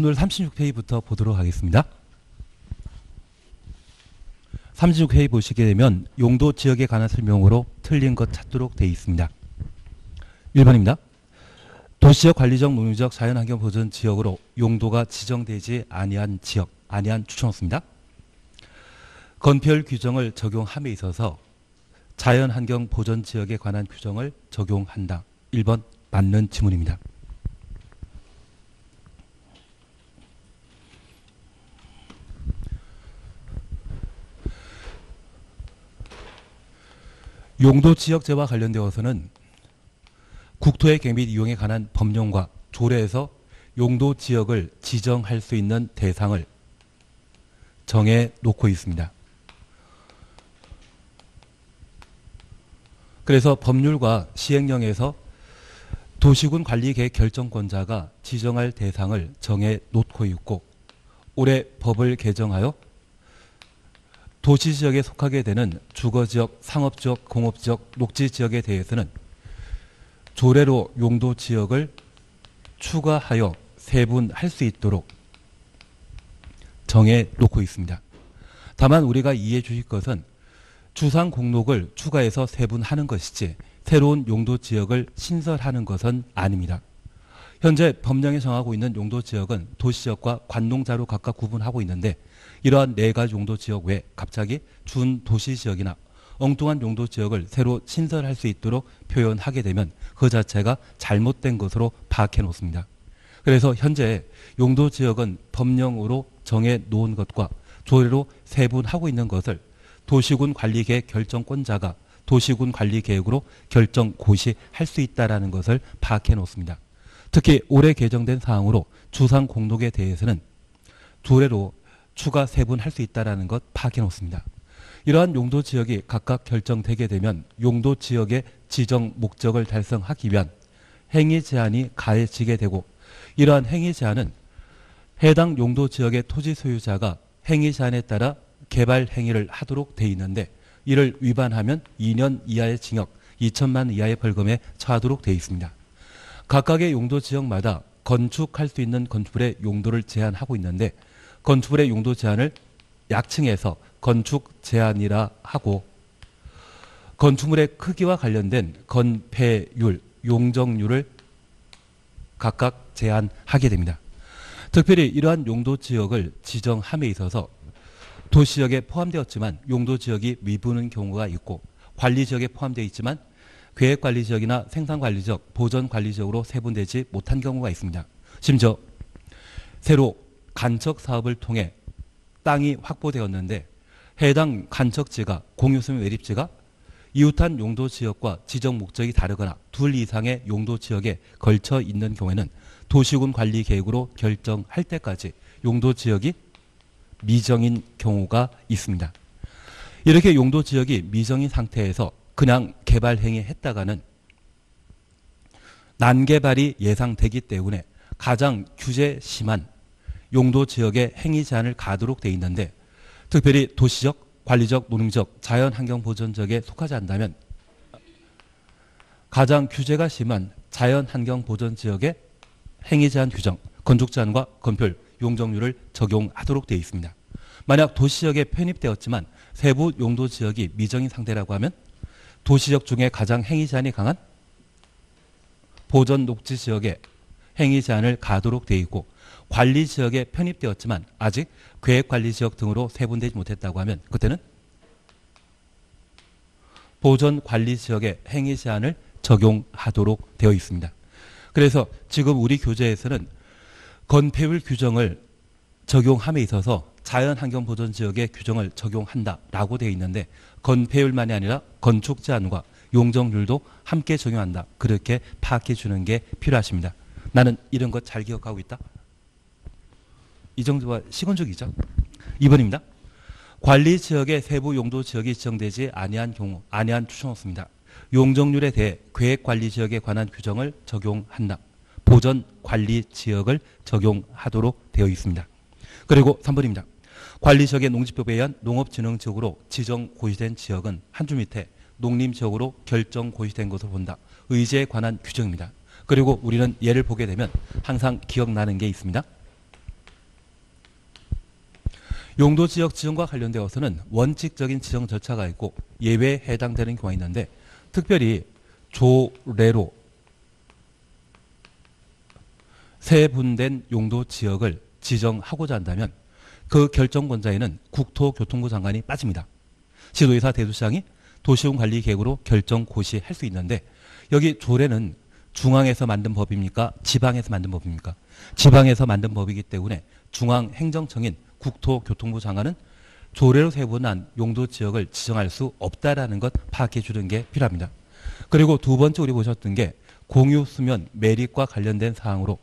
오늘 36페이지부터 보도록 하겠습니다. 36페이지 보시게 되면 용도 지역에 관한 설명으로 틀린 것 찾도록 되어 있습니다. 1번입니다. 도시적, 관리적, 농림적, 자연환경 보전 지역으로 용도가 지정되지 아니한 지역, 아니한 추천없습니다. 건폐율 규정을 적용함에 있어서 자연환경 보전 지역에 관한 규정을 적용한다. 1번 맞는 지문입니다. 용도 지역제와 관련되어서는 국토의 개 및 이용에 관한 법령과 조례에서 용도 지역을 지정할 수 있는 대상을 정해 놓고 있습니다. 그래서 법률과 시행령에서 도시군 관리계획 결정권자가 지정할 대상을 정해 놓고 있고, 올해 법을 개정하여 도시지역에 속하게 되는 주거지역, 상업지역, 공업지역, 녹지지역에 대해서는 조례로 용도지역을 추가하여 세분할 수 있도록 정해 놓고 있습니다. 다만 우리가 이해해 주실 것은 주상 공록을 추가해서 세분하는 것이지 새로운 용도지역을 신설하는 것은 아닙니다. 현재 법령에 정하고 있는 용도지역은 도시지역과 관농자로 각각 구분하고 있는데, 이러한 네 가지 용도지역 외에 갑자기 준도시지역이나 엉뚱한 용도지역을 새로 신설할 수 있도록 표현하게 되면 그 자체가 잘못된 것으로 파악해 놓습니다. 그래서 현재 용도지역은 법령으로 정해 놓은 것과 조례로 세분하고 있는 것을 도시군 관리계획 결정권자가 도시군 관리계획으로 결정 고시할 수 있다는 것을 파악해 놓습니다. 특히 올해 개정된 사항으로 주상 공록에 대해서는 조례로 추가 세분할 수 있다는 것 파악해 놓습니다. 이러한 용도지역이 각각 결정되게 되면 용도지역의 지정 목적을 달성하기 위한 행위 제한이 가해지게 되고, 이러한 행위 제한은 해당 용도지역의 토지 소유자가 행위 제한에 따라 개발 행위를 하도록 돼 있는데, 이를 위반하면 2년 이하의 징역, 2천만 이하의 벌금에 처하도록 돼 있습니다. 각각의 용도지역마다 건축할 수 있는 건축물의 용도를 제한하고 있는데, 건축물의 용도 제한을 약칭해서 건축 제한이라 하고, 건축물의 크기와 관련된 건폐율, 용적률을 각각 제한하게 됩니다. 특별히 이러한 용도지역을 지정함에 있어서 도시지역에 포함되었지만 용도지역이 미분인 경우가 있고, 관리지역에 포함되어 있지만 계획관리지역이나 생산관리지역, 보전관리지역으로 세분되지 못한 경우가 있습니다. 심지어 새로 간척사업을 통해 땅이 확보되었는데 해당 간척지가 공유수면 매립지가 이웃한 용도지역과 지정 목적이 다르거나 둘 이상의 용도지역에 걸쳐 있는 경우에는 도시군 관리계획으로 결정할 때까지 용도지역이 미정인 경우가 있습니다. 이렇게 용도지역이 미정인 상태에서 그냥 개발행위 했다가는 난개발이 예상되기 때문에 가장 규제 심한 용도지역의 행위 제한을 가도록 되어 있는데, 특별히 도시적, 관리적, 농림적, 자연환경보전지역에 속하지 않다면 가장 규제가 심한 자연환경보전지역의 행위 제한 규정, 건축 제한과 건폐율, 용적률을 적용하도록 되어 있습니다. 만약 도시지역에 편입되었지만 세부 용도지역이 미정인 상태라고 하면 도시지역 중에 가장 행위 제한이 강한 보전 녹지지역에 행위 제한을 가도록 되어 있고, 관리지역에 편입되었지만 아직 계획관리지역 등으로 세분되지 못했다고 하면 그때는 보전관리지역에 행위 제한을 적용하도록 되어 있습니다. 그래서 지금 우리 교재에서는 건폐율 규정을 적용함에 있어서 자연환경보전지역의 규정을 적용한다라고 되어 있는데, 건폐율만이 아니라 건축 제한과 용적률도 함께 적용한다, 그렇게 파악해 주는 게 필요하십니다. 나는 이런 것 잘 기억하고 있다? 이 정도가 시건축이죠. 2번입니다. 관리지역의 세부 용도지역이 지정되지 아니한 경우, 아니한 추천 없습니다. 용적률에 대해 계획관리지역에 관한 규정을 적용한다. 보전관리지역을 적용하도록 되어 있습니다. 그리고 3번입니다. 관리지역의 농지법에 의한 농업진흥지역으로 지정 고시된 지역은 한 줄 밑에 농림지역으로 결정 고시된 것으로 본다. 의제에 관한 규정입니다. 그리고 우리는 예를 보게 되면 항상 기억나는 게 있습니다. 용도지역 지정과 관련되어서는 원칙적인 지정 절차가 있고 예외에 해당되는 경우가 있는데 특별히 조례로 세분된 용도지역을 지정하고자 한다면 그 결정권자에는 국토교통부 장관이 빠집니다. 시도의사 대도시장이 도시군관리계획으로 결정 고시할 수 있는데 여기 조례는 중앙에서 만든 법입니까? 지방에서 만든 법입니까? 지방에서 만든 법이기 때문에 중앙행정청인 국토교통부 장관은 조례로 세분한 용도지역을 지정할 수 없다라는 것 파악해 주는 게 필요합니다. 그리고 두 번째 우리 보셨던 게 공유수면 매립과 관련된 사항으로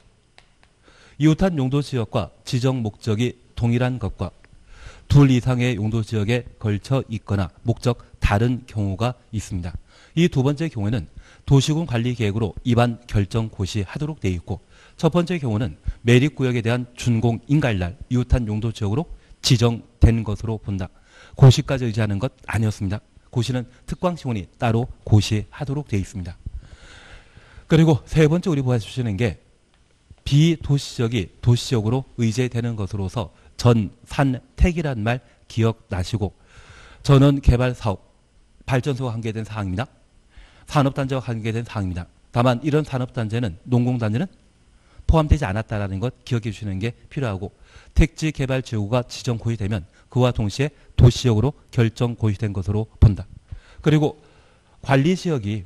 이웃한 용도지역과 지정 목적이 동일한 것과 둘 이상의 용도지역에 걸쳐 있거나 목적 다른 경우가 있습니다. 이 두 번째 경우에는 도시군 관리계획으로 입안 결정 고시하도록 되어 있고 첫 번째 경우는 매립구역에 대한 준공 인가일날 이웃한 용도지역으로 지정된 것으로 본다. 고시까지 의지하는 것 아니었습니다. 고시는 특광시군이 따로 고시하도록 되어 있습니다. 그리고 세 번째 우리 보여주시는 게 비도시적이 도시적으로 의제되는 것으로서 전산택이란 말 기억나시고 전원 개발 사업 발전소와 관계된 사항입니다. 산업단지와 관계된 사항입니다. 다만 이런 산업단지에는 농공단지는 포함되지 않았다는 것 기억해 주시는 게 필요하고 택지 개발 지구가 지정 고시되면 그와 동시에 도시적으로 결정 고시된 것으로 본다. 그리고 관리지역이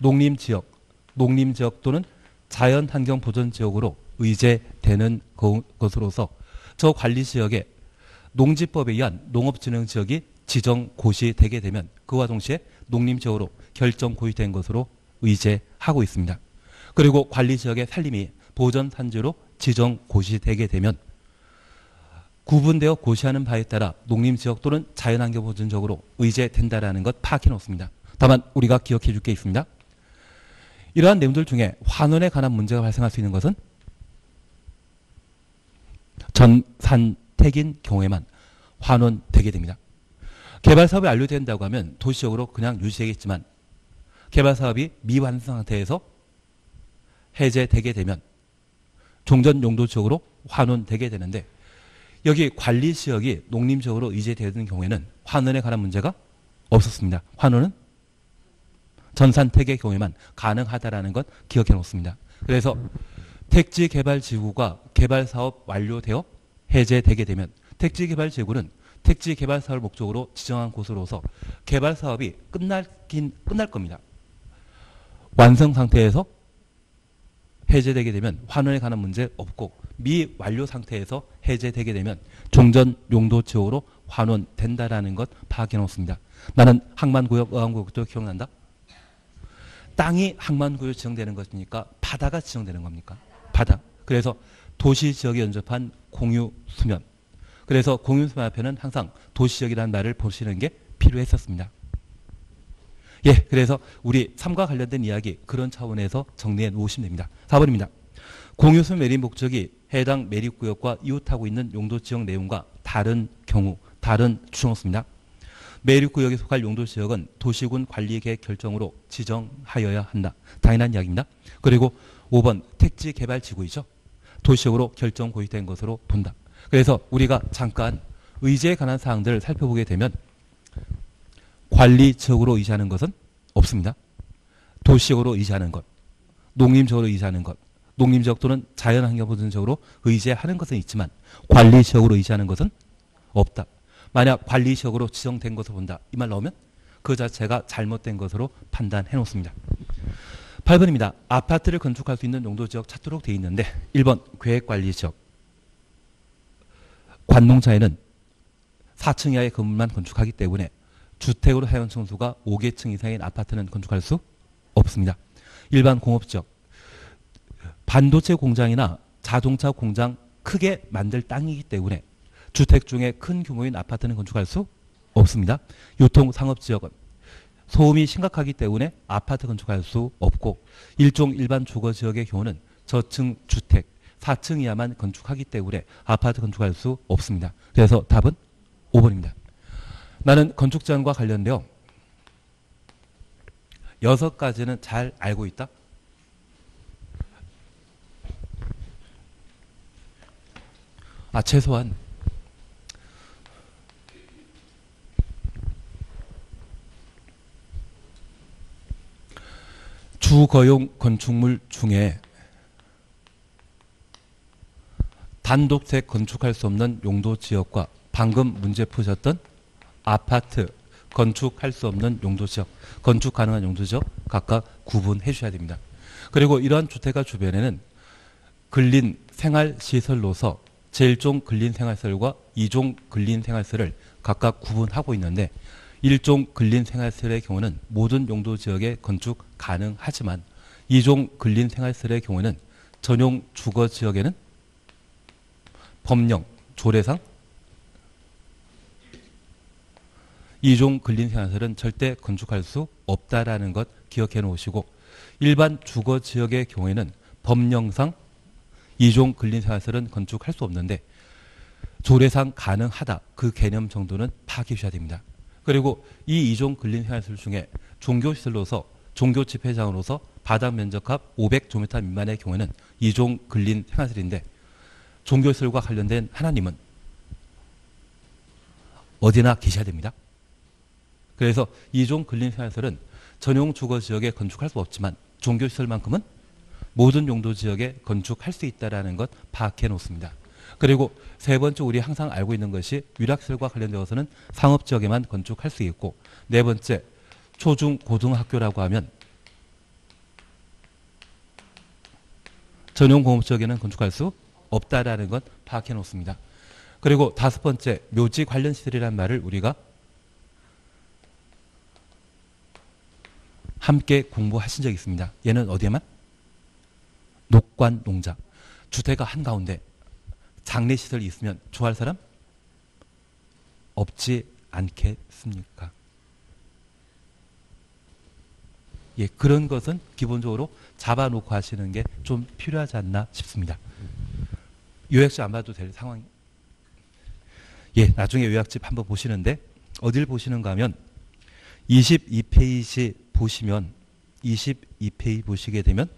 농림지역 또는 자연환경보전지역으로 의제되는 것으로서 저 관리지역에 농지법에 의한 농업진흥지역이 지정 고시되게 되면 그와 동시에 농림지역으로 결정 고시된 것으로 의제하고 있습니다. 그리고 관리지역의 산림이 보전산지로 지정 고시되게 되면 구분되어 고시하는 바에 따라 농림지역 또는 자연환경보전지역으로 의제된다라는 것 파악해 놓습니다. 다만 우리가 기억해 줄 게 있습니다. 이러한 내용들 중에 환원에 관한 문제가 발생할 수 있는 것은 전산택인 경우에만 환원되게 됩니다. 개발사업이 완료된다고 하면 도시적으로 그냥 유지되겠지만 개발사업이 미완성 상태에서 해제되게 되면 종전용도지역으로 환원되게 되는데 여기 관리지역이 농림지역으로 의제되는 경우에는 환원에 관한 문제가 없었습니다. 환원은 전산택의 경우에만 가능하다라는 것 기억해 놓습니다. 그래서 택지개발지구가 개발사업 완료되어 해제되게 되면 택지개발지구는 택지개발사업을 목적으로 지정한 곳으로서 개발사업이 끝날 겁니다. 완성 상태에서 해제되게 되면 환원에 관한 문제 없고 미완료 상태에서 해제되게 되면 종전 용도지역으로 환원된다라는 것 파악해 놓습니다. 나는 항만구역, 어항구역도 기억난다? 땅이 항만구역 지정되는 것이니까 바다가 지정되는 겁니까? 바다. 그래서 도시지역에 연접한 공유수면. 그래서 공유수면 앞에는 항상 도시지역이라는 말을 보시는 게 필요했었습니다. 예, 그래서 우리 3과 관련된 이야기 그런 차원에서 정리해 놓으시면 됩니다. 4번입니다. 공유수면 매립 목적이 해당 매립구역과 이웃하고 있는 용도지역 내용과 다른 경우, 다른 추정수입니다. 매립구역에 속할 용도지역은 도시군 관리계획 결정으로 지정하여야 한다. 당연한 이야기입니다. 그리고 5번 택지개발지구이죠. 도시적으로 결정 고시된 것으로 본다. 그래서 우리가 잠깐 의제에 관한 사항들을 살펴보게 되면 관리지역으로 의지하는 것은 없습니다. 도시적으로 의지하는 것, 농림지역으로 의지하는 것, 농림지역 또는 자연환경보전지역으로 의지하는 것은 있지만 관리지역으로 의지하는 것은 없다. 만약 관리지역으로 지정된 것을 본다. 이 말 나오면 그 자체가 잘못된 것으로 판단해 놓습니다. 8번입니다. 아파트를 건축할 수 있는 용도지역 찾도록 되어 있는데 1번 계획관리지역. 관농차에는 4층 이하의 건물만 건축하기 때문에 주택으로 사용 층수가 5개층 이상인 아파트는 건축할 수 없습니다. 일반 공업지역. 반도체 공장이나 자동차 공장 크게 만들 땅이기 때문에 주택 중에 큰 규모인 아파트는 건축할 수 없습니다. 유통상업지역은 소음이 심각하기 때문에 아파트 건축할 수 없고 일종 일반 주거지역의 경우는 저층 주택 4층 이하만 건축하기 때문에 아파트 건축할 수 없습니다. 그래서 답은 5번입니다. 나는 건축제한과 관련되어 6가지는 잘 알고 있다. 최소한 주거용 건축물 중에 단독택 건축할 수 없는 용도 지역과 방금 문제 푸셨던 아파트 건축할 수 없는 용도 지역, 건축 가능한 용도 지역 각각 구분해 주셔야 됩니다. 그리고 이러한 주택가 주변에는 근린 생활시설로서 제1종 근린생활시설과 2종 근린생활시설을 각각 구분하고 있는데 1종 근린생활시설의 경우는 모든 용도 지역에 건축 가능하지만 2종 근린생활시설의 경우에는 전용 주거 지역에는 법령, 조례상 2종 근린생활시설은 절대 건축할 수 없다라는 것 기억해 놓으시고 일반 주거 지역의 경우에는 법령상 2종 근린생활시설은 건축할 수 없는데 조례상 가능하다. 그 개념 정도는 파악해 주셔야 됩니다. 그리고 이 2종 근린생활시설 중에 종교시설로서 종교집회장으로서 바닥 면적합 500제곱미터 미만의 경우에는 2종 근린생활시설인데 종교시설과 관련된 하나님은 어디나 계셔야 됩니다. 그래서 2종 근린생활시설은 전용 주거지역에 건축할 수 없지만 종교시설만큼은 모든 용도 지역에 건축할 수 있다는 것 파악해 놓습니다. 그리고 세 번째 우리 항상 알고 있는 것이 위락시설과 관련되어서는 상업지역에만 건축할 수 있고 네 번째 초중 고등학교라고 하면 전용 공업지역에는 건축할 수 없다라는 것 파악해 놓습니다. 그리고 다섯 번째 묘지 관련 시설이라는 말을 우리가 함께 공부하신 적이 있습니다. 얘는 어디에만? 녹관, 농장. 주택가 한가운데 장례시설이 있으면 좋아할 사람? 없지 않겠습니까? 예, 그런 것은 기본적으로 잡아놓고 하시는 게 좀 필요하지 않나 싶습니다. 요약집 안 봐도 될 상황이. 예, 나중에 요약집 한번 보시는데 어딜 보시는가 하면 22페이지 보시면 22페이지 보시게 되면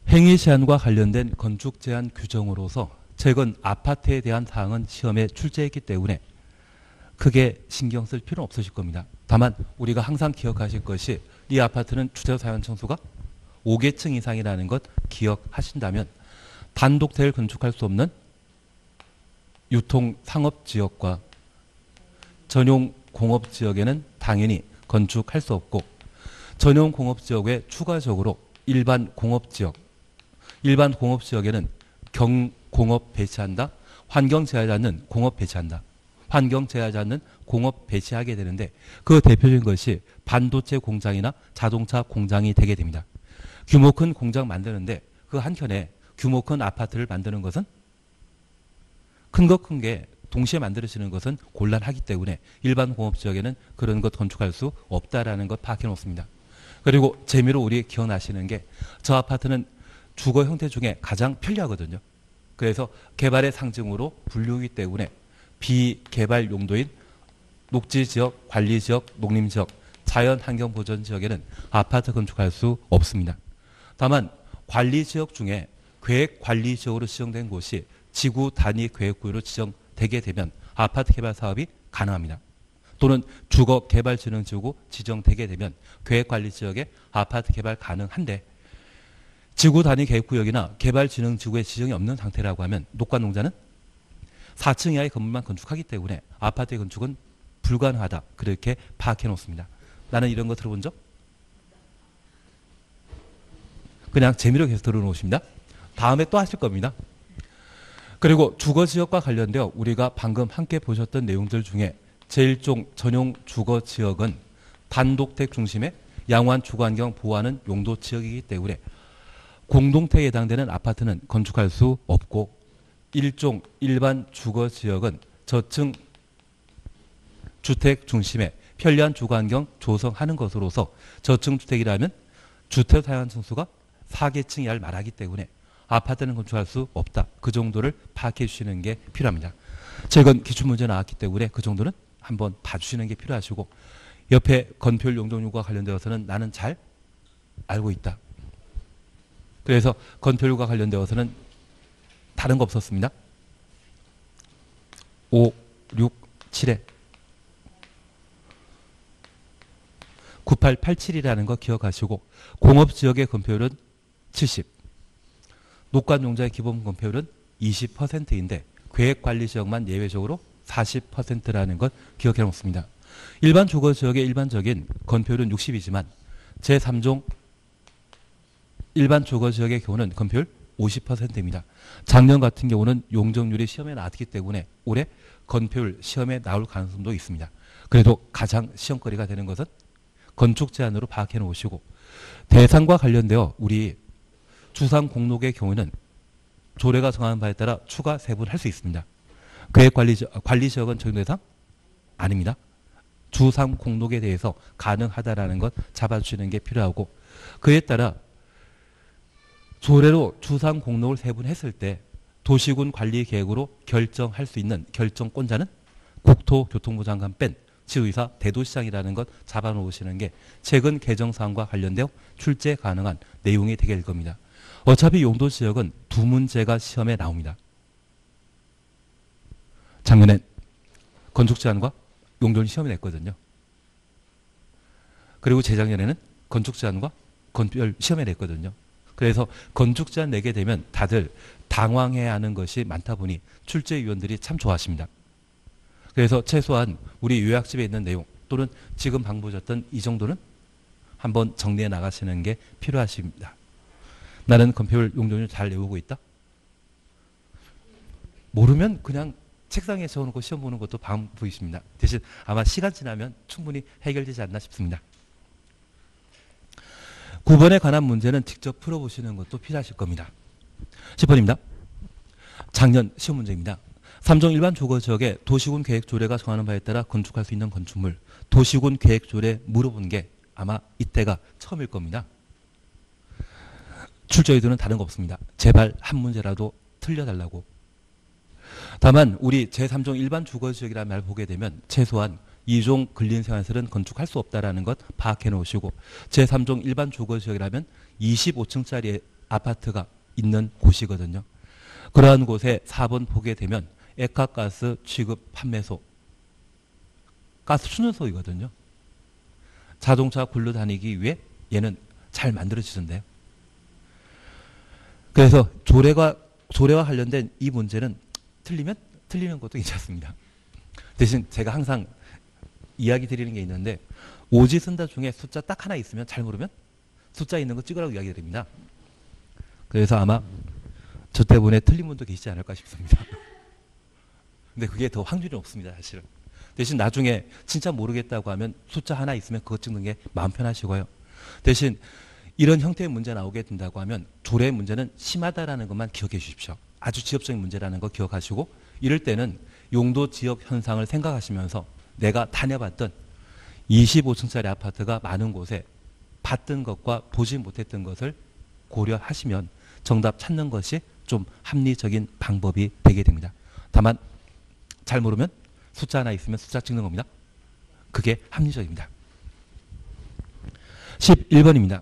행위 제한과 관련된 건축 제한 규정으로서 최근 아파트에 대한 사항은 시험에 출제했기 때문에 크게 신경 쓸 필요는 없으실 겁니다. 다만 우리가 항상 기억하실 것이 이 아파트는 주택사용 층수가 5계층 이상이라는 것 기억하신다면 단독택을 건축할 수 없는 유통 상업지역과 전용 공업지역에는 당연히 건축할 수 없고 전용 공업지역에 추가적으로 일반 공업지역에는 경공업 배치한다. 환경 제하지 않는 공업 배치한다. 환경 제하지 않는 공업 배치하게 되는데 그 대표적인 것이 반도체 공장이나 자동차 공장이 되게 됩니다. 규모 큰 공장 만드는데 그 한켠에 규모 큰 아파트를 만드는 것은 큰 게 동시에 만들어지는 것은 곤란하기 때문에 일반 공업지역에는 그런 것 건축할 수 없다라는 것 파악해 놓습니다. 그리고 재미로 우리 기억나시는 게 저 아파트는 주거 형태 중에 가장 편리하거든요. 그래서 개발의 상징으로 분류이기 때문에 비개발 용도인 녹지지역, 관리지역, 농림지역, 자연환경보전지역에는 아파트 건축할 수 없습니다. 다만 관리지역 중에 계획관리지역으로 지정된 곳이 지구 단위 계획구역으로 지정되게 되면 아파트 개발 사업이 가능합니다. 또는 주거개발진흥지구 지정되게 되면 계획관리지역에 아파트 개발 가능한데 지구 단위 계획구역이나 개발진흥지구에 지정이 없는 상태라고 하면 녹관농자는 4층 이하의 건물만 건축하기 때문에 아파트의 건축은 불가능하다. 그렇게 파악해 놓습니다. 나는 이런 거 들어본 적? 그냥 재미로 계속 들어놓으십니다. 다음에 또 하실 겁니다. 그리고 주거지역과 관련되어 우리가 방금 함께 보셨던 내용들 중에 제1종 전용 주거지역은 단독택 중심의 양호한 주거환경 보호하는 용도지역이기 때문에 공동택에 해당되는 아파트는 건축할 수 없고 1종 일반 주거지역은 저층 주택 중심의 편리한 주거환경 조성하는 것으로서 저층 주택이라면 주택 사용 층수가 4계층 이하를 말하기 때문에 아파트는 건축할 수 없다. 그 정도를 파악해 주시는 게 필요합니다. 최근 기출문제 나왔기 때문에 그 정도는 한번 봐주시는 게 필요하시고 옆에 건폐율 용적률과 관련되어서는 나는 잘 알고 있다. 그래서 건폐율과 관련되어서는 다른 거 없었습니다. 5, 6, 7에 9887이라는 거 기억하시고 공업지역의 건폐율은 70, 녹관용자의 기본 건폐율은 20%인데 계획관리지역만 예외적으로 40%라는 것 기억해 놓습니다. 일반 주거지역의 일반적인 건폐율은 60이지만 제3종 일반 주거지역의 경우는 건폐율 50%입니다. 작년 같은 경우는 용적률이 시험에 나왔기 때문에 올해 건폐율 시험에 나올 가능성도 있습니다. 그래도 가장 시험거리가 되는 것은 건축 제한으로 파악해 놓으시고 대상과 관련되어 우리 주상 공록의 경우는 조례가 정하는 바에 따라 추가 세분할 수 있습니다. 관리지역은 적용 대상 아닙니다. 주상 공록에 대해서 가능하다라는 것 잡아주시는 게 필요하고 그에 따라 조례로 주상 공록을 세분했을 때 도시군 관리 계획으로 결정할 수 있는 결정권자는 국토교통부 장관 뺀 지도의사 대도시장이라는 것 잡아놓으시는 게 최근 개정사항과 관련되어 출제 가능한 내용이 되게 될 겁니다. 어차피 용도지역은 두 문제가 시험에 나옵니다. 작년엔 건축제한과 용도는 시험에 냈거든요. 그리고 재작년에는 건축제한과 건별 시험에 냈거든요. 그래서 건축제한 내게 되면 다들 당황해야 하는 것이 많다 보니 출제위원들이 참 좋아하십니다. 그래서 최소한 우리 요약집에 있는 내용 또는 지금 방 보셨던 이 정도는 한번 정리해 나가시는 게 필요하십니다. 나는 건폐율 용적률 잘 외우고 있다? 모르면 그냥 책상에 적어놓고 시험 보는 것도 방 보이십니다. 대신 아마 시간 지나면 충분히 해결되지 않나 싶습니다. 9번에 관한 문제는 직접 풀어보시는 것도 필요하실 겁니다. 10번입니다. 작년 시험 문제입니다. 3종 일반 주거지역에 도시군 계획조례가 정하는 바에 따라 건축할 수 있는 건축물, 도시군 계획조례 물어본 게 아마 이때가 처음일 겁니다. 출제 의도는 다른 거 없습니다. 제발 한 문제라도 틀려달라고. 다만 우리 제3종 일반 주거지역이라는 말 보게 되면 최소한 2종 근린생활시설은 건축할 수 없다라는 것 파악해 놓으시고 제3종 일반 주거지역이라면 25층짜리 아파트가 있는 곳이거든요. 그러한 곳에 4번 보게 되면 액화가스 취급 판매소, 가스 충전소이거든요. 자동차 굴러 다니기 위해 얘는 잘 만들어지던데요. 그래서 조례와 관련된 이 문제는 틀리는 것도 괜찮습니다. 대신 제가 항상 이야기 드리는 게 있는데 오지 쓴다 중에 숫자 딱 하나 있으면 잘 모르면 숫자 있는 거 찍으라고 이야기 드립니다. 그래서 아마 저 때문에 틀린 분도 계시지 않을까 싶습니다. 근데 그게 더 확률이 높습니다, 사실은. 대신 나중에 진짜 모르겠다고 하면 숫자 하나 있으면 그거 찍는 게 마음 편하시고요. 대신 이런 형태의 문제 나오게 된다고 하면 조례의 문제는 심하다라는 것만 기억해 주십시오. 아주 지역적인 문제라는 거 기억하시고 이럴 때는 용도 지역 현상을 생각하시면서 내가 다녀봤던 25층짜리 아파트가 많은 곳에 봤던 것과 보지 못했던 것을 고려하시면 정답 찾는 것이 좀 합리적인 방법이 되게 됩니다. 다만 잘 모르면 숫자 하나 있으면 숫자 찍는 겁니다. 그게 합리적입니다. 11번입니다.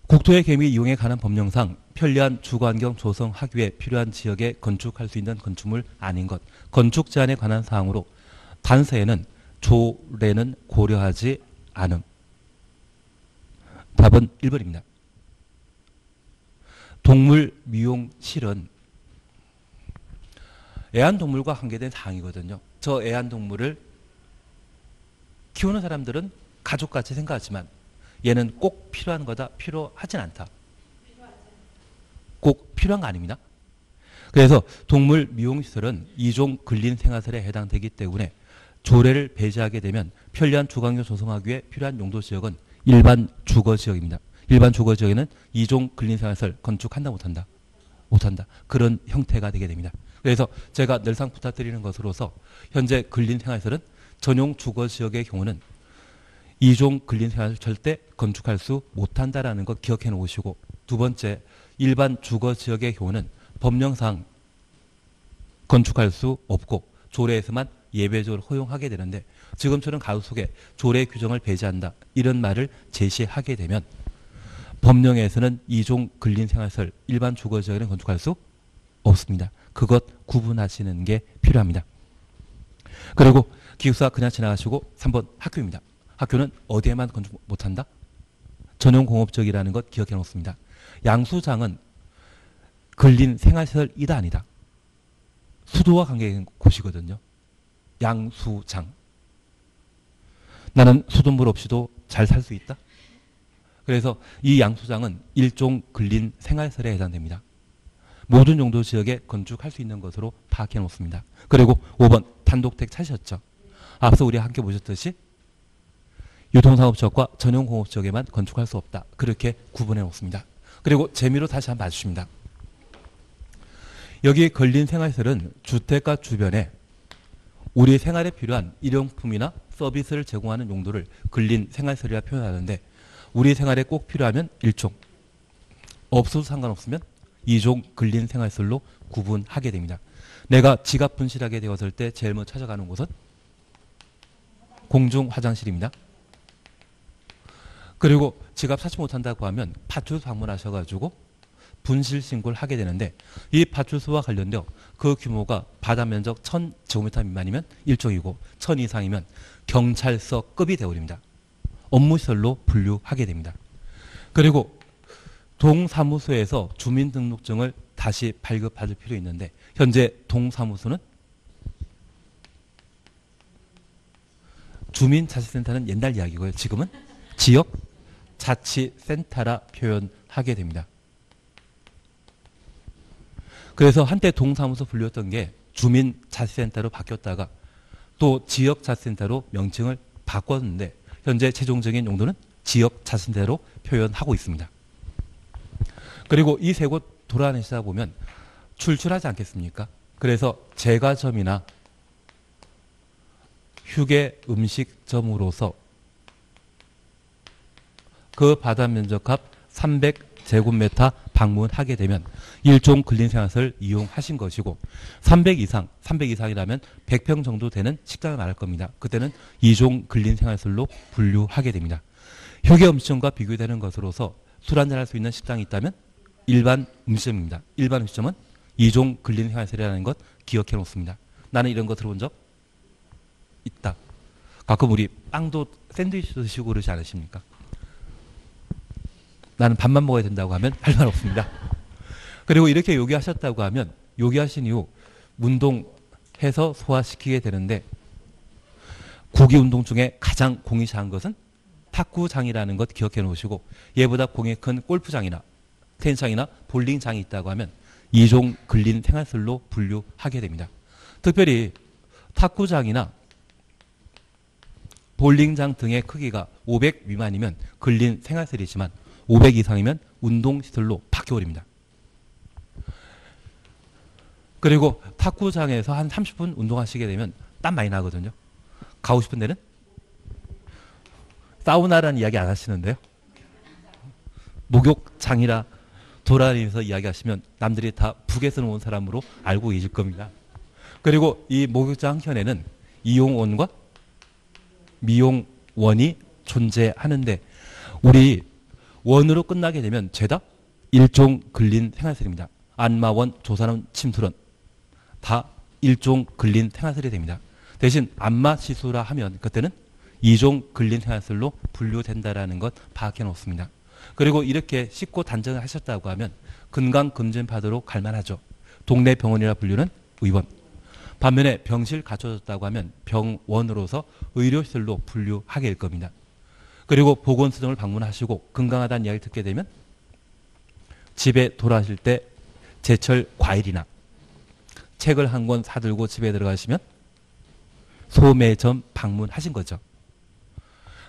국토의 개미 이용에 관한 법령상 편리한 주거환경 조성하기 위해 필요한 지역에 건축할 수 있는 건축물 아닌 것, 건축 제한에 관한 사항으로 단서에는 조례는 고려하지 않음. 답은 1번입니다. 동물 미용실은 애완동물과 관계된 사항이거든요. 저 애완동물을 키우는 사람들은 가족같이 생각하지만 얘는 꼭 필요한 거다, 필요하진 않다. 꼭 필요한 거 아닙니다. 그래서 동물 미용시설은 2종 근린생활시설에 해당되기 때문에 조례를 배제하게 되면 편리한 주거환경 조성하기 위해 필요한 용도지역은 일반 주거지역입니다. 일반 주거지역에는 2종 근린생활시설 건축한다 못한다? 못한다. 그런 형태가 되게 됩니다. 그래서 제가 늘상 부탁드리는 것으로서 현재 근린생활시설은 전용 주거지역의 경우는 2종 근린생활시설 절대 건축할 수 못한다라는 것 기억해 놓으시고 두 번째 일반 주거지역의 경우는 법령상 건축할 수 없고 조례에서만 예외적으로 허용하게 되는데 지금처럼 가구 속에 조례 규정을 배제한다 이런 말을 제시하게 되면 법령에서는 2종 근린생활시설 일반 주거지역에는 건축할 수 없습니다. 그것 구분하시는 게 필요합니다. 그리고 기숙사 그냥 지나가시고 3번 학교입니다. 학교는 어디에만 건축 못한다? 전용공업적이라는 것 기억해 놓습니다. 양수장은 근린 생활시설 이다 아니다. 수도와 관계된 곳이거든요. 양수장. 나는 수돗물 없이도 잘 살 수 있다? 그래서 이 양수장은 일종 근린 생활시설에 해당됩니다. 모든 용도 지역에 건축할 수 있는 것으로 파악해 놓습니다. 그리고 5번 단독택 찾으셨죠? 앞서 우리 함께 보셨듯이 유통상업지역과 전용공업지역에만 건축할 수 없다. 그렇게 구분해 놓습니다. 그리고 재미로 다시 한번 봐주십니다. 여기 근린 생활시설은 주택가 주변에 우리 생활에 필요한 일용품이나 서비스를 제공하는 용도를 근린 생활시설이라 표현하는데 우리 생활에 꼭 필요하면 1종, 없어도 상관없으면 2종 근린 생활시설로 구분하게 됩니다. 내가 지갑 분실하게 되었을 때 제일 먼저 찾아가는 곳은 공중 화장실입니다. 그리고 지갑 찾지 못한다고 하면 파출소 방문하셔가지고 분실 신고를 하게 되는데 이 파출소와 관련되어 그 규모가 바다 면적 1000제곱미터 미만이면 1종이고 1000 이상이면 경찰서급이 되어버립니다. 업무시설로 분류하게 됩니다. 그리고 동사무소에서 주민등록증을 다시 발급받을 필요 있는데 현재 동사무소는 주민자치센터는 옛날 이야기고요. 지금은 지역자치센터라 표현하게 됩니다. 그래서 한때 동사무소 분류였던 게 주민자치센터로 바뀌었다가 또 지역자치센터로 명칭을 바꿨는데 현재 최종적인 용도는 지역자치센터로 표현하고 있습니다. 그리고 이 세 곳 돌아다니시다 보면 출출하지 않겠습니까? 그래서 제과점이나 휴게 음식점으로서 그 바다 면적합 300제곱미터 방문하게 되면 일종 근린생활시설을 이용하신 것이고 300 이상이라면 100평 정도 되는 식당을 말할 겁니다. 그때는 2종 근린생활시설로 분류하게 됩니다. 휴게 음식점과 비교되는 것으로서 술 한잔 할 수 있는 식당이 있다면 일반 음식점입니다. 일반 음식점은 2종 근린생활시설이라는 것 기억해 놓습니다. 나는 이런 거 들어본 적 있다. 가끔 우리 빵도 샌드위치 드시고 그러지 않으십니까? 나는 밥만 먹어야 된다고 하면 할 말 없습니다. 그리고 이렇게 요기하셨다고 하면 요기하신 이후 운동해서 소화시키게 되는데 구기 운동 중에 가장 공이 작은 것은 탁구장이라는 것 기억해 놓으시고 얘보다 공이 큰 골프장이나 테니스장이나 볼링장이 있다고 하면 2종 근린 생활시설로 분류하게 됩니다. 특별히 탁구장이나 볼링장 등의 크기가 500 미만이면 근린 생활시설이지만 500 이상이면 운동시설로 바뀌어버립니다. 그리고 탁구장에서 한 30분 운동하시게 되면 땀 많이 나거든요. 가고 싶은 데는 사우나라는 이야기 안 하시는데요. 목욕장이라 돌아다니면서 이야기하시면 남들이 다 북에서 온 사람으로 알고 계실 겁니다. 그리고 이 목욕장 한켠에는 이용원과 미용원이 존재하는데 우리 원으로 끝나게 되면 죄다 일종 근린 생활시설입니다. 안마원, 조산원, 침투론 다 일종 근린 생활시설이 됩니다. 대신 안마시수라 하면 그때는 2종 근린 생활시설로 분류된다라는 것 파악해 놓습니다. 그리고 이렇게 씻고 단정을 하셨다고 하면 건강검진받으러 갈만하죠. 동네 병원이라 분류는 의원. 반면에 병실 갖춰졌다고 하면 병원으로서 의료시설로 분류하게 될 겁니다. 그리고 보건수정을 방문하시고 건강하다는 이야기를 듣게 되면 집에 돌아가실 때 제철 과일이나 책을 한 권 사들고 집에 들어가시면 소매점 방문하신 거죠.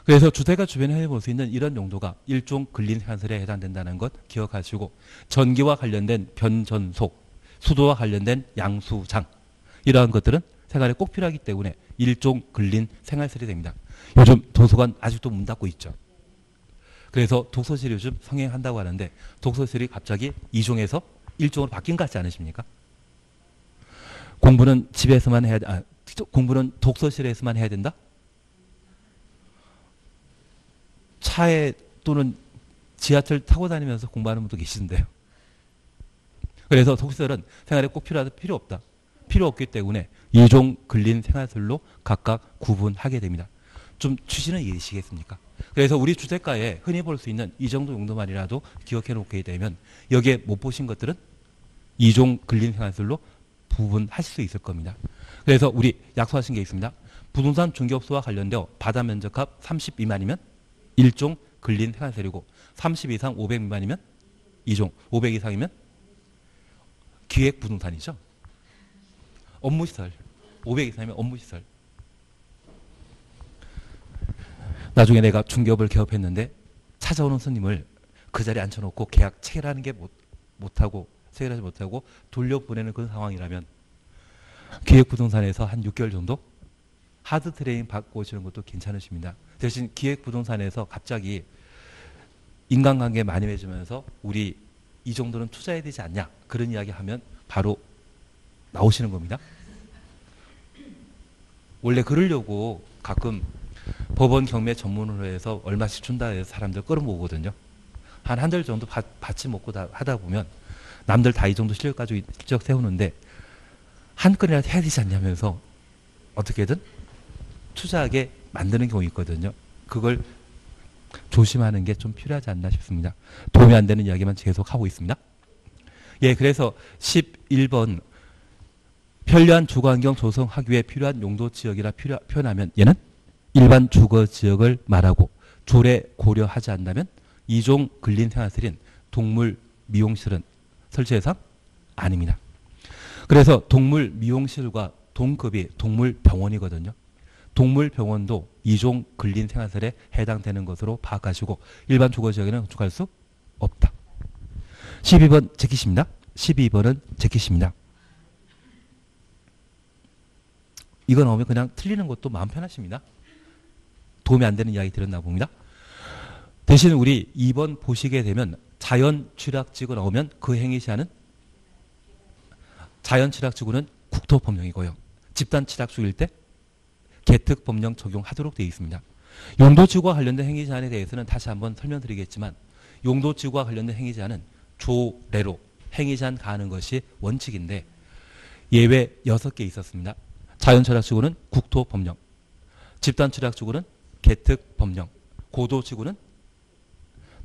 그래서 주택가 주변에 해볼 수 있는 이런 용도가 일종 근린생활시설에 해당된다는 것 기억하시고 전기와 관련된 변전소, 수도와 관련된 양수장 이러한 것들은 생활에 꼭 필요하기 때문에 일종 근린생활시설이 됩니다. 요즘 도서관 아직도 문 닫고 있죠. 그래서 독서실이 요즘 성행한다고 하는데 독서실이 갑자기 2종에서 1종으로 바뀐 것 같지 않으십니까? 공부는 집에서만 해야 공부는 독서실에서만 해야 된다? 차에 또는 지하철 타고 다니면서 공부하는 분도 계시는데요. 그래서 독서실은 생활에 꼭 필요 없다. 필요 없기 때문에 2종 근린 생활시설로 각각 구분하게 됩니다. 좀 취지는 이해되시겠습니까? 그래서 우리 주택가에 흔히 볼 수 있는 이 정도 용도만이라도 기억해 놓게 되면 여기에 못 보신 것들은 이종 근린 생활시설로 부분하실 수 있을 겁니다. 그래서 우리 약속하신 게 있습니다. 부동산 중개업소와 관련되어 바다 면적합 30 미만이면 1종 근린 생활시설이고 30 이상 500 미만이면 2종, 500 이상이면 기획부동산이죠. 업무시설, 500 이상이면 업무시설. 나중에 내가 중개업을 개업했는데 찾아오는 손님을 그 자리에 앉혀놓고 계약 체결하는 게 체결하지 못하고 돌려보내는 그런 상황이라면 기획부동산에서 한 6개월 정도 하드 트레이닝 받고 오시는 것도 괜찮으십니다. 대신 기획부동산에서 갑자기 인간관계 많이 맺으면서 우리 이 정도는 투자해야 되지 않냐 그런 이야기 하면 바로 나오시는 겁니다. 원래 그러려고 가끔 법원 경매 전문으로 해서 얼마씩 준다 해서 사람들 끌어모으거든요. 한 달 정도 받지 먹고 하다 보면 남들 다 이 정도 실력 가지고 실적 세우는데 한 건이라도 해야 되지 않냐면서 어떻게든 투자하게 만드는 경우 있거든요. 그걸 조심하는 게 좀 필요하지 않나 싶습니다. 도움이 안 되는 이야기만 계속 하고 있습니다. 예, 그래서 11번 편리한 주거환경 조성하기 위해 필요한 용도 지역이라 표현하면 얘는 일반 주거 지역을 말하고 조례 고려하지 않는다면 이종 근린 생활시설인 동물 미용실은 설치 대상 아닙니다. 그래서 동물 미용실과 동급이 동물병원이거든요. 동물병원도 이종 근린 생활시설에 해당되는 것으로 파악하시고 일반 주거 지역에는 건축할 수 없다. 12번 제키십니다. 12번은 제키십니다. 이거 나오면 그냥 틀리는 것도 마음 편하십니다. 도움이 안 되는 이야기 들었나 봅니다. 대신 우리 2번 보시게 되면 자연취락지구 나오면 그 행위 시한은 자연취락지구는 국토법령이고요. 집단취락지구일 때 개특법령 적용하도록 되어 있습니다. 용도지구와 관련된 행위 제한에 대해서는 다시 한번 설명드리겠지만 용도지구와 관련된 행위 제한은 조례로 행위 제한 가하는 것이 원칙인데 예외 6개 있었습니다. 자연취락지구는 국토법령, 집단취락지구는 개특법령, 고도지구는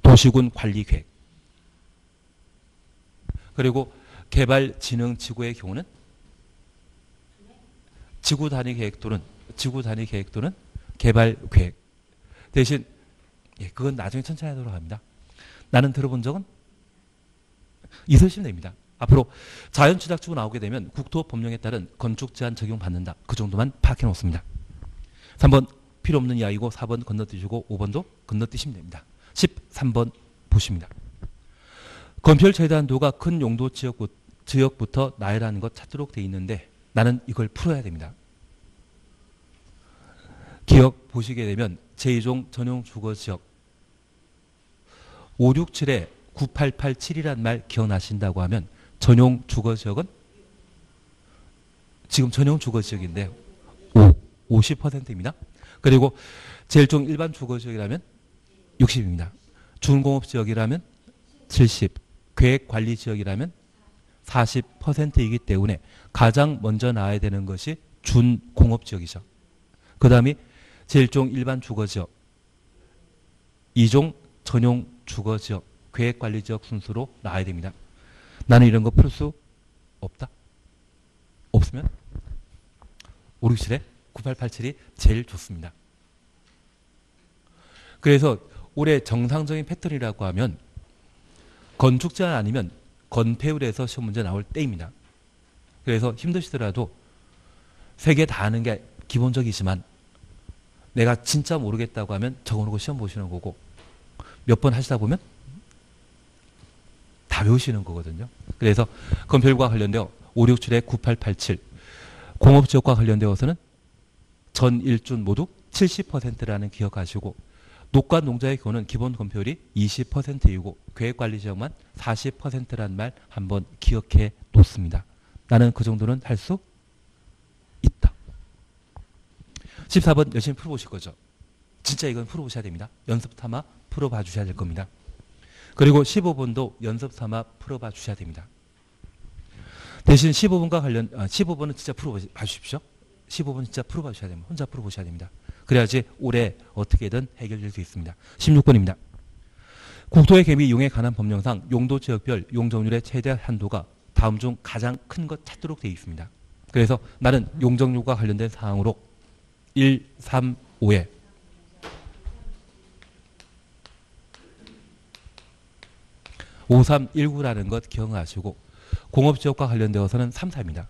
도시군 관리계획, 그리고 개발진흥지구의 경우는 지구단위 계획 또는 개발계획. 대신 그건 나중에 천천히 하도록 합니다. 나는 들어본 적은 있으시면 됩니다. 앞으로 자연취락지구 나오게 되면 국토법령에 따른 건축제한 적용받는다. 그 정도만 파악해 놓습니다. 3번 필요 없는 이야기고 4번 건너뛰시고 5번도 건너뛰시면 됩니다. 13번 보십니다. 건폐율 최대한도가 큰 용도 지역부터 나열하는 것 찾도록 되어 있는데 나는 이걸 풀어야 됩니다. 기억 보시게 되면 제2종 전용 주거지역 567에 9887이란 말 기억나신다고 하면 전용 주거지역은 지금 전용 주거지역인데 50%입니다. 그리고 제1종 일반 주거지역이라면 60입니다. 준공업지역이라면 70, 계획관리지역이라면 40%이기 때문에 가장 먼저 나와야 되는 것이 준공업지역이죠. 그 다음에 제1종 일반 주거지역, 2종 전용 주거지역, 계획관리지역 순서로 나와야 됩니다. 나는 이런 거 풀 수 없다? 없으면 567에 9887이 제일 좋습니다. 그래서 올해 정상적인 패턴이라고 하면 건축제한 아니면 건폐율에서 시험 문제 나올 때입니다. 그래서 힘드시더라도 3개 다 하는 게 기본적이지만 내가 진짜 모르겠다고 하면 적어놓고 시험 보시는 거고 몇 번 하시다 보면 다 외우시는 거거든요. 그래서 건폐율과 관련되어 567에 9887 공업지역과 관련되어서는 전 일준 모두 70%라는 기억하시고 녹과 농자의 경우는 기본 건폐율이 20%이고 계획관리지역만 40%라는 말 한번 기억해 놓습니다. 나는 그 정도는 할 수 있다. 14번 열심히 풀어보실 거죠. 진짜 이건 풀어보셔야 됩니다. 연습 삼아 풀어봐 주셔야 될 겁니다. 그리고 15번도 연습 삼아 풀어봐 주셔야 됩니다. 대신 15번과 관련 15번은 진짜 풀어봐 주십시오. 15번 진짜 풀어봐 주셔야 됩니다. 혼자 풀어보셔야 됩니다. 그래야지 올해 어떻게든 해결될 수 있습니다. 16번입니다. 국토의 개미 이용에 관한 법령상 용도 지역별 용적률의 최대 한도가 다음 중 가장 큰 것 찾도록 되어 있습니다. 그래서 나는 용적률과 관련된 사항으로 1, 3, 5에 5319라는 것 기억하시고 공업지역과 관련되어서는 3, 4입니다.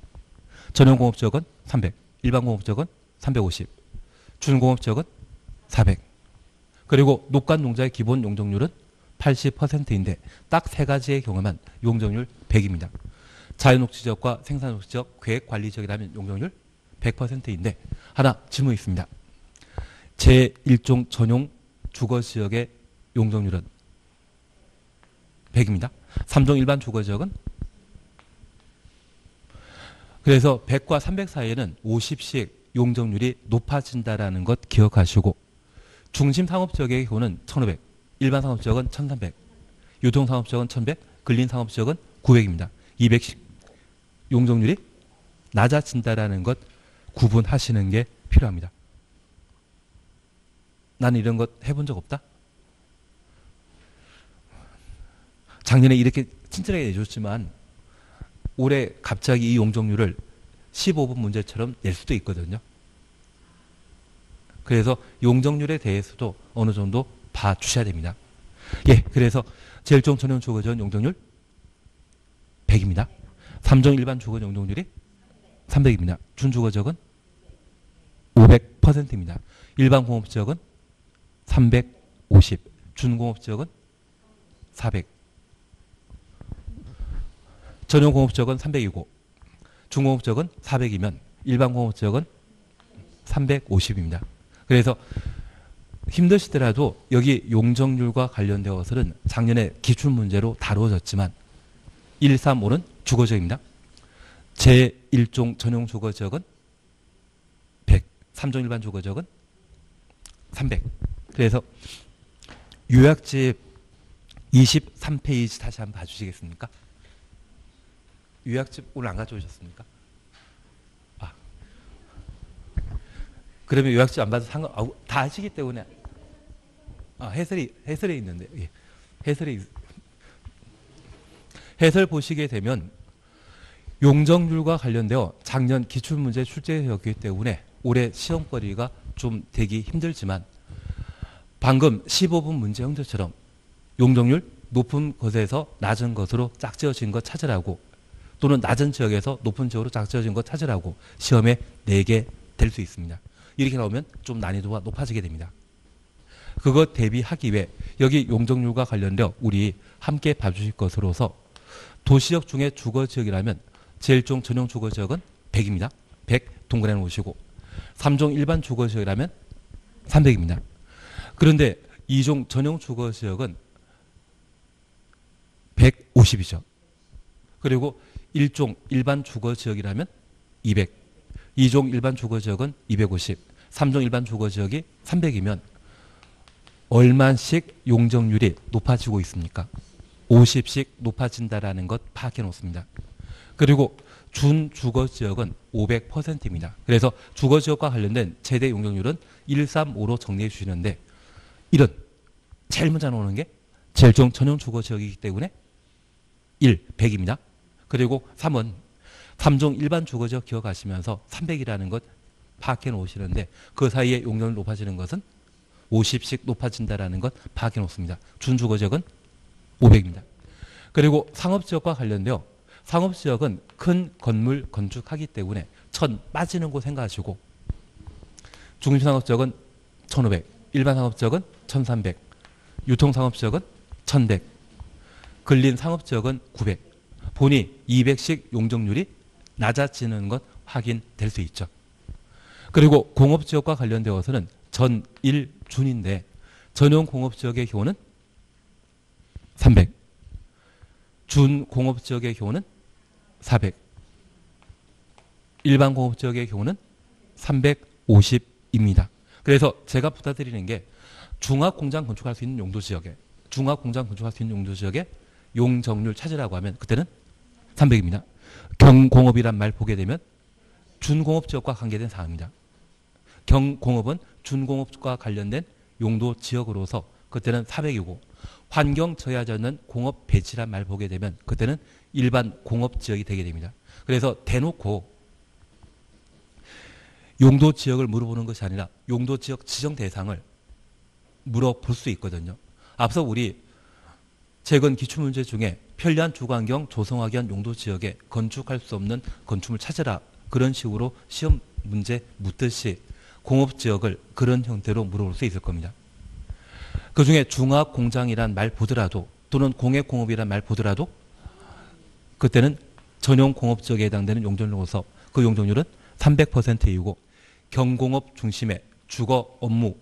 전용공업지역은 300, 일반공업지역은 350, 준공업지역은 400. 그리고 녹간농자의 기본 용적률은 80%인데 딱 세 가지의 경우만 용적률 100입니다. 자연녹지지역과 생산녹지지역, 계획관리지역이라면 용적률 100%인데 하나 질문이 있습니다. 제1종 전용 주거지역의 용적률은 100입니다. 3종 일반 주거지역은 그래서 100과 300 사이에는 50씩 용적률이 높아진다라는 것 기억하시고 중심 상업지역의 경우는 1500, 일반 상업지역은 1300, 유통상업지역은 1100, 근린상업지역은 900입니다. 200씩 용적률이 낮아진다라는 것 구분하시는 게 필요합니다. 나는 이런 것 해본 적 없다? 작년에 이렇게 친절하게 내줬지만 올해 갑자기 이 용적률을 15분 문제처럼 낼 수도 있거든요. 그래서 용적률에 대해서도 어느 정도 봐주셔야 됩니다. 예, 그래서 제1종 전용 주거지역 용적률 100입니다. 3종 일반 주거지역 용적률이 300입니다. 준주거지역은 500%입니다. 일반 공업지역은 350, 준공업지역은 400. 전용공업지역은 300이고 중공업지역은 400이면 일반공업지역은 350입니다. 그래서 힘드시더라도 여기 용적률과 관련되어서는 작년에 기출문제로 다루어졌지만 1, 3, 5는 주거지역입니다. 제1종 전용 주거지역은 100, 3종 일반 주거지역은 300. 그래서 요약집 23페이지 다시 한번 봐주시겠습니까? 요약집 오늘 안 가져오셨습니까? 아, 그러면 요약집 안 봐도 다 아시기 때문에 해설이 있는데 예. 해설 보시게 되면 용적률과 관련되어 작년 기출문제 출제였기 때문에 올해 시험거리가 좀 되기 힘들지만 방금 15분 문제 형태처럼 용적률 높은 것에서 낮은 것으로 짝지어진 것 찾으라고 또는 낮은 지역에서 높은 지역으로 짝지어진 것 찾으라고 시험에 내게 될 수 있습니다. 이렇게 나오면 좀 난이도가 높아지게 됩니다. 그것 대비하기 위해 여기 용적률과 관련되어 우리 함께 봐주실 것으로서 도시역 중에 주거지역이라면 제1종 전용 주거지역은 100입니다. 100 동그라미 놓으시고 3종 일반 주거지역이라면 300입니다. 그런데 2종 전용 주거지역은 150이죠. 그리고 1종 일반 주거지역이라면 200, 2종 일반 주거지역은 250, 3종 일반 주거지역이 300이면 얼마씩 용적률이 높아지고 있습니까? 50씩 높아진다라는 것 파악해 놓습니다. 그리고 준주거지역은 500%입니다. 그래서 주거지역과 관련된 최대 용적률은 1, 3, 5로 정리해 주시는데 이런 제일 먼저 나오는 게 제1종 전용 주거지역이기 때문에 1, 100입니다. 그리고 3은 3종 일반 주거지역 기억하시면서 300이라는 것 파악해 놓으시는데 그 사이에 용적률 높아지는 것은 50씩 높아진다라는 것 파악해 놓습니다. 준주거지역은 500입니다. 그리고 상업지역과 관련되어 상업지역은 큰 건물 건축하기 때문에 1000 빠지는 곳 생각하시고 중심상업지역은 1500, 일반 상업지역은 1300, 유통상업지역은 1100, 근린상업지역은 900. 보니 200씩 용적률이 낮아지는 것 확인될 수 있죠. 그리고 공업지역과 관련되어서는 전1 준인데 전용 공업지역의 경우는 300, 준공업지역의 경우는 400, 일반 공업지역의 경우는 350입니다. 그래서 제가 부탁드리는 게 중화공장 건축할 수 있는 용도지역에 중화공장 건축할 수 있는 용도지역에 용적률 찾으라고 하면 그때는 300입니다. 경공업이란 말 보게 되면 준공업지역과 관계된 사항입니다. 경공업은 준공업과 관련된 용도 지역으로서 그때는 400이고 환경 저해하지 않는 공업 배치란 말 보게 되면 그때는 일반 공업 지역이 되게 됩니다. 그래서 대놓고 용도 지역을 물어보는 것이 아니라 용도 지역 지정 대상을 물어볼 수 있거든요. 앞서 우리 최근 기출문제 중에 편리한 주거환경 조성하기 위한 용도 지역에 건축할 수 없는 건축물 찾으라 그런 식으로 시험 문제 묻듯이 공업지역을 그런 형태로 물어볼 수 있을 겁니다. 그중에 중화공장이란 말 보더라도 또는 공해공업이란 말 보더라도 그때는 전용 공업지역에 해당되는 용적률로서 그 용적률은 300%이고 경공업 중심의 주거 업무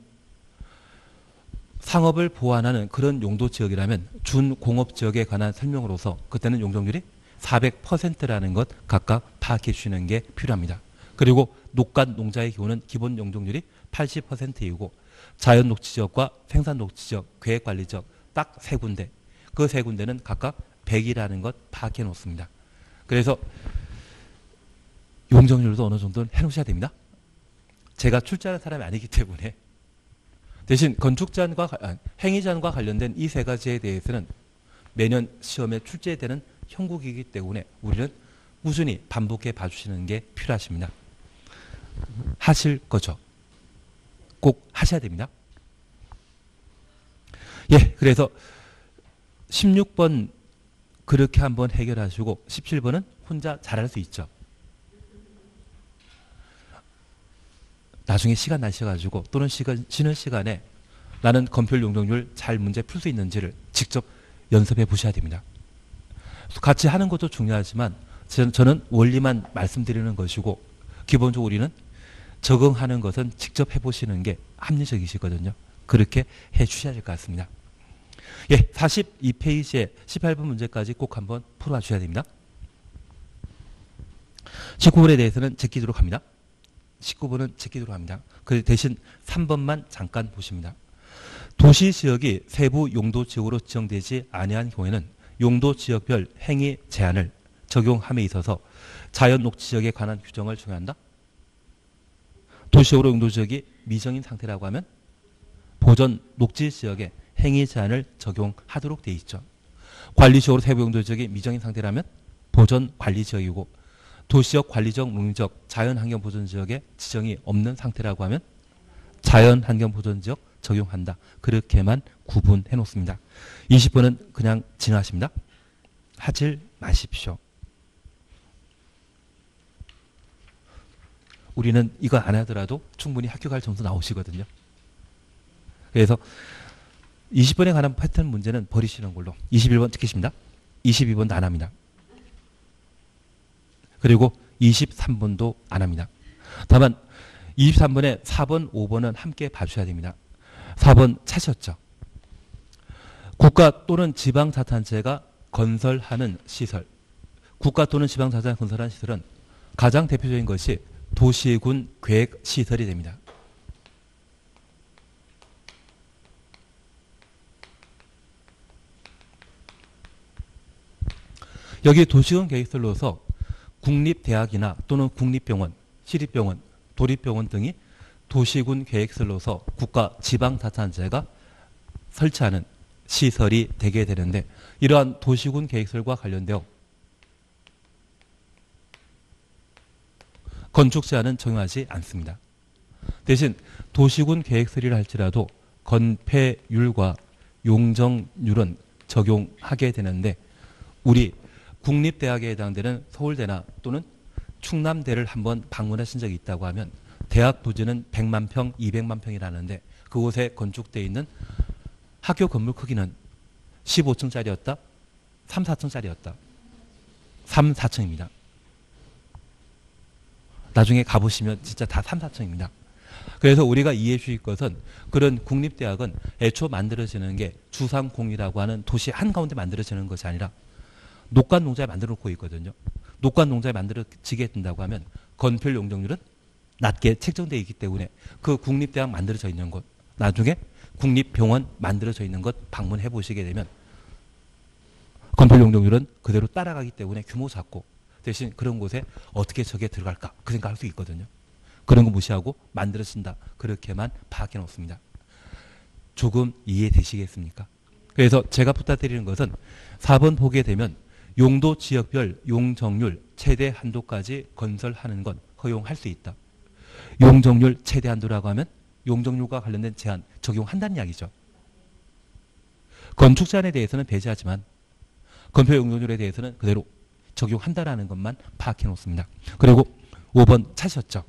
상업을 보완하는 그런 용도지역이라면 준공업지역에 관한 설명으로서 그때는 용적률이 400%라는 것 각각 파악해 주시는 게 필요합니다. 그리고 녹간 농자의 경우는 기본 용적률이 80%이고 자연 녹지지역과 생산 녹지지역, 계획관리지역 딱 세 군데 그 세 군데는 각각 100이라는 것 파악해 놓습니다. 그래서 용적률도 어느 정도는 해놓으셔야 됩니다. 제가 출제하는 사람이 아니기 때문에 대신 건축제한과 행위제한과 관련된 이 세 가지에 대해서는 매년 시험에 출제되는 형국이기 때문에 우리는 꾸준히 반복해 봐주시는 게 필요하십니다. 하실 거죠? 꼭 하셔야 됩니다. 예, 그래서 16번 그렇게 한번 해결하시고 17번은 혼자 잘할 수 있죠. 나중에 시간 나셔가지고 또는 쉬는 시간에 나는 건별 용적률 잘 문제 풀 수 있는지를 직접 연습해 보셔야 됩니다. 같이 하는 것도 중요하지만 저는 원리만 말씀드리는 것이고 기본적으로 우리는 적응하는 것은 직접 해보시는 게 합리적이시거든요. 그렇게 해주셔야 될 것 같습니다. 예, 42페이지에 18번 문제까지 꼭 한번 풀어봐 주셔야 됩니다. 19번에 대해서는 제끼도록 합니다. 19번은 제끼도록 합니다. 그 대신 3번만 잠깐 보십니다. 도시지역이 세부 용도지역으로 지정되지 아니한 경우에는 용도지역별 행위 제한을 적용함에 있어서 자연녹지지역에 관한 규정을 정한다. 도시적으로 용도지역이 미정인 상태라고 하면 보전 녹지지역에 행위 제한을 적용하도록 되어 있죠. 관리지역으로 세부 용도지역이 미정인 상태라면 보전 관리지역이고 도시적, 관리적, 농림적, 자연환경보전지역에 지정이 없는 상태라고 하면 자연환경보전지역 적용한다. 그렇게만 구분해 놓습니다. 20번은 그냥 지나가십니다. 하질 마십시오. 우리는 이거 안 하더라도 충분히 합격할 점수 나오시거든요. 그래서 20번에 관한 패턴 문제는 버리시는 걸로 21번 찍히십니다. 22번도 안 합니다. 그리고 23번도 안 합니다. 다만 23번에 4번, 5번은 함께 봐주셔야 됩니다. 4번 찾으셨죠? 국가 또는 지방자치단체가 건설하는 시설, 국가 또는 지방자치단체가 건설하는 시설은 가장 대표적인 것이 도시군 계획시설이 됩니다. 여기 도시군 계획시설로서 국립대학이나 또는 국립병원, 시립병원, 도립병원 등이 도시군 계획시설로서 국가 지방자치단체가 설치하는 시설이 되게 되는데 이러한 도시군 계획시설과 관련되어 건축 제한은 적용하지 않습니다. 대신 도시군 계획시설이라 할지라도 건폐율과 용적률은 적용하게 되는데 우리 국립대학에 해당되는 서울대나 또는 충남대를 한번 방문하신 적이 있다고 하면 대학 부지는 100만 평, 200만 평이라는데 그곳에 건축되어 있는 학교 건물 크기는 15층짜리였다? 3, 4층짜리였다? 3, 4층입니다. 나중에 가보시면 진짜 다 3, 4층입니다. 그래서 우리가 이해해 주실 것은 그런 국립대학은 애초 만들어지는 게 주상공이라고 하는 도시 한가운데 만들어지는 것이 아니라 녹간 농자에 만들어 놓고 있거든요. 녹간 농자에 만들어지게 된다고 하면 건폐율 용적률은 낮게 책정되어 있기 때문에 그 국립대학 만들어져 있는 곳, 나중에 국립병원 만들어져 있는 것 방문해 보시게 되면 건폐율 용적률은 그대로 따라가기 때문에 규모 작고 대신 그런 곳에 어떻게 저게 들어갈까 그 생각할 수 있거든요. 그런 거 무시하고 만들어진다. 그렇게만 파악해 놓습니다. 조금 이해되시겠습니까? 그래서 제가 부탁드리는 것은 4번 보게 되면 용도 지역별 용적률 최대 한도까지 건설하는 건 허용할 수 있다. 용적률 최대 한도라고 하면 용적률과 관련된 제한 적용한다는 이야기죠. 건축 제한에 대해서는 배제하지만 건폐 용적률에 대해서는 그대로 적용한다라는 것만 파악해 놓습니다. 그리고 5번 찾으셨죠?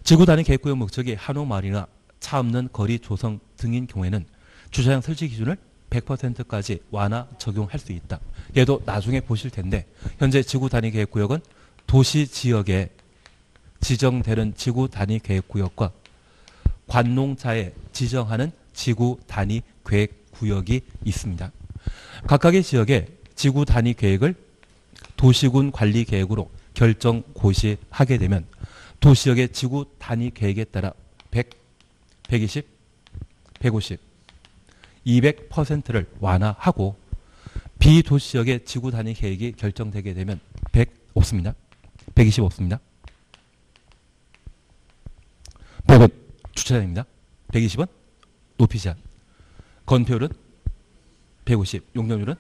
지구 단위 계획구역 목적이 한옥마을이나 차 없는 거리 조성 등인 경우에는 주차장 설치 기준을 100%까지 완화 적용할 수 있다. 얘도 나중에 보실 텐데 현재 지구 단위 계획구역은 도시 지역에 지정되는 지구 단위 계획구역과 관농자에 지정하는 지구 단위 계획구역이 있습니다. 각각의 지역에 지구 단위 계획을 도시군 관리 계획으로 결정 고시하게 되면 도시역의 지구 단위 계획에 따라 100, 120, 150, 200%를 완화하고 비도시역의 지구 단위 계획이 결정되게 되면 100 없습니다. 120 없습니다. 100은 주차장입니다. 120은 높이 제한. 건폐율은 150, 용적률은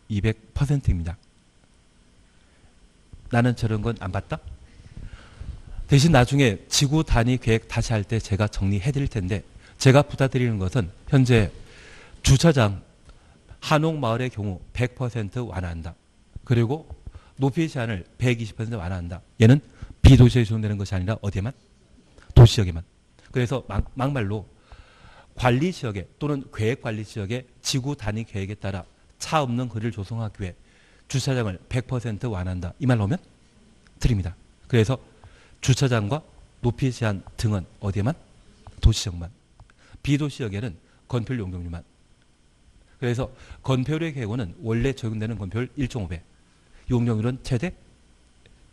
200%입니다. 나는 저런 건 안 봤다? 대신 나중에 지구 단위 계획 다시 할 때 제가 정리해 드릴 텐데 제가 부탁드리는 것은 현재 주차장 한옥마을의 경우 100% 완화한다. 그리고 높이 제한을 120% 완화한다. 얘는 비도시에 적용되는 것이 아니라 어디에만? 도시역에만. 그래서 막말로 관리지역에 또는 계획관리지역에 지구 단위 계획에 따라 차 없는 거리를 조성하기 위해 주차장을 100% 완화한다. 이 말로 하면 틀립니다. 그래서 주차장과 높이 제한 등은 어디에만? 도시역만. 비도시역에는 건폐율 용적률만. 그래서 건폐율의 경우는 원래 적용되는 건폐율 1.5배. 용적률은 최대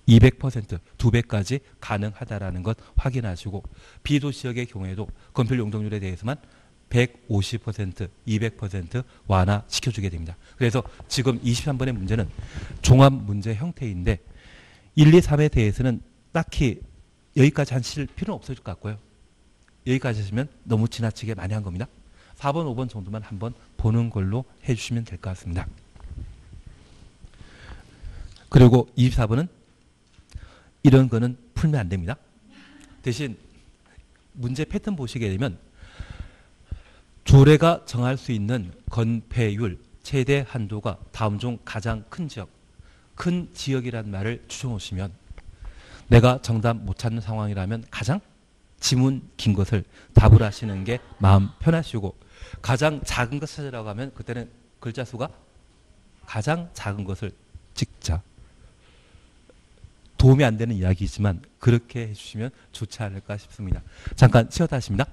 200%, 2배까지 가능하다라는 것 확인하시고 비도시역의 경우에도 건폐율 용적률에 대해서만 150%, 200% 완화시켜주게 됩니다. 그래서 지금 23번의 문제는 종합 문제 형태인데 1, 2, 3에 대해서는 딱히 여기까지 하실 필요는 없을 것 같고요. 여기까지 하시면 너무 지나치게 많이 한 겁니다. 4번, 5번 정도만 한번 보는 걸로 해주시면 될 것 같습니다. 그리고 24번은 이런 거는 풀면 안 됩니다. 대신 문제 패턴 보시게 되면 조례가 정할 수 있는 건폐율 최대 한도가 다음 중 가장 큰 지역, 큰 지역이라는 말을 추천하시면 내가 정답 못 찾는 상황이라면 가장 지문 긴 것을 답을 하시는 게 마음 편하시고 가장 작은 것 찾으라고 하면 그때는 글자 수가 가장 작은 것을 찍자. 도움이 안 되는 이야기지만 그렇게 해주시면 좋지 않을까 싶습니다. 잠깐 쉬었다 하십니다.